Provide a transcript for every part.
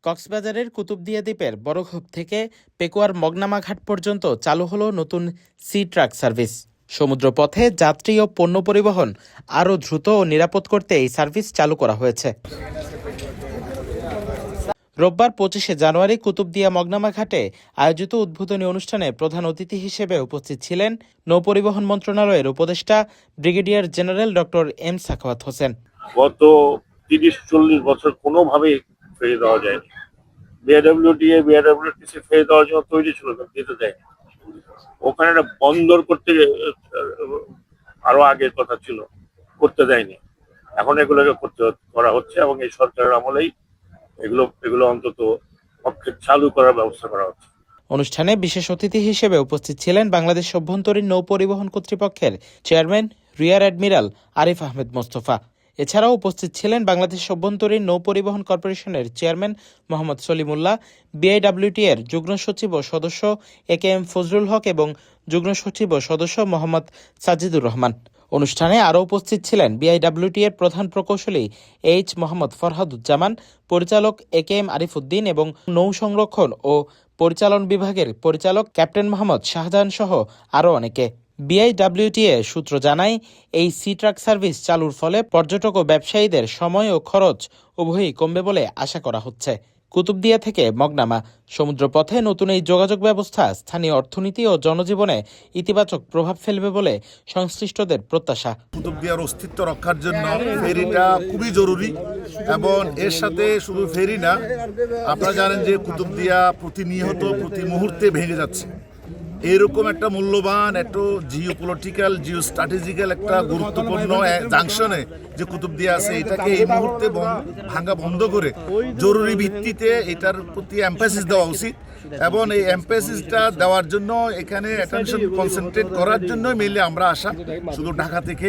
কক্সবাজারের কুতুবদিয়া দ্বীপের বড়ঘোপ থেকে পেকুয়ার মগনামা ঘাট পর্যন্ত চালু হলো নতুন সি ট্রাক সার্ভিস। সমুদ্রপথে যাত্রী ও পণ্য পরিবহন আরও দ্রুত ও নিরাপদ করতে এই সার্ভিস চালু করা হয়েছে। রোববার 25শে জানুয়ারি কুতুবদিয়া মগনামা ঘাটে আয়োজিত উদ্বোধনী অনুষ্ঠানে প্রধান অতিথি হিসেবে উপস্থিত ছিলেন নৌপরিবহন মন্ত্রণালয়ের উপদেষ্টা brigadier general doctor M Sakhawat Hossain. গত 30-40 বছর কোনোভাবেই ফেরি দেওয়া যায়নি। বিআরডব্লিউটিসি ফেরি দেওয়ার জন্য তৈরি ছিল, দিতে দেয়নি। ওখানে একটা বন্দর করতে আরো আগের কথা ছিল, করতে দেয়নি। এখন এগুলোকে করা হচ্ছে এবং এই সরকারের আমলেই এগুলো অন্তত পক্ষে চালু করার ব্যবস্থা করা হচ্ছে। অনুষ্ঠানে বিশেষ অতিথি হিসেবে উপস্থিত ছিলেন বাংলাদেশ অভ্যন্তরীণ নৌ পরিবহন কর্তৃপক্ষের chairman rear admiral Arif Ahmed Mostafa. এছাড়াও উপস্থিত ছিলেন বাংলাদেশ অভ্যন্তরীণ নৌ পরিবহন কর্পোরেশনের চেয়ারম্যান মোহাম্মদ সলিমুল্লাহ, বিআইডব্লিউটি এর যুগ্ম সচিব ও সদস্য একেএম ফজলুল হক এবং যুগ্ম সচিব ও সদস্য মোহাম্মদ সাজিদুর রহমান। অনুষ্ঠানে আরও উপস্থিত ছিলেন বিআইডব্লিউটি এর প্রধান প্রকৌশলী এইচ মোহাম্মদ ফরহাদুজ্জামান, পরিচালক একেএম আরিফ উদ্দিন এবং নৌ সংরক্ষণ ও পরিচালন বিভাগের পরিচালক ক্যাপ্টেন মোহাম্মদ শাহজাহান সহ আরও অনেকে। বিআইডব্লিউটিএ সূত্র জানায়, এই সি ট্রাক সার্ভিস চালুর ফলে পর্যটক ও ব্যবসায়ীদের সময় ও খরচ উভয়ই কমবে বলে আশা করা হচ্ছে। কুতুবদিয়া থেকে মগনামা সমুদ্রপথে নতুন এই যোগাযোগ ব্যবস্থা স্থানীয় অর্থনীতি ও জনজীবনে ইতিবাচক প্রভাব ফেলবে বলে সংশ্লিষ্টদের প্রত্যাশা। কুতুবদিয়ার অস্তিত্ব রক্ষার জন্য ফেরিটা খুবই জরুরি এবং এর সাথে শুধু ফেরি না, আপনারা জানেন যে কুতুবদিয়া প্রতিনিয়ত প্রতি মুহূর্তে ভেঙে যাচ্ছে। এরকম একটা মূল্যবান একটা জিওপলিটিক্যাল জিও স্ট্র্যাটেজিক্যাল একটা গুরুত্বপূর্ণ জাংশনে যে কুতুবদিয়া আছে, এটাকে এই মুহূর্তে ভাঙা বন্ধ করে জরুরি ভিত্তিতে এটার প্রতি এমফাসিস দেওয়া উচিত এবং এই এমফাসিসটা দেওয়ার জন্য এখানে অ্যাটেনশন কনসেন্ট্রেট করার জন্য মেইনলি আমরা আসা শুধু ঢাকা থেকে।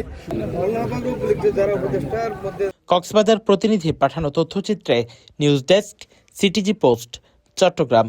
কক্সবাজার প্রতিনিধির পাঠানো তথ্যচিত্রে news desk, CTG Post, Chittagong.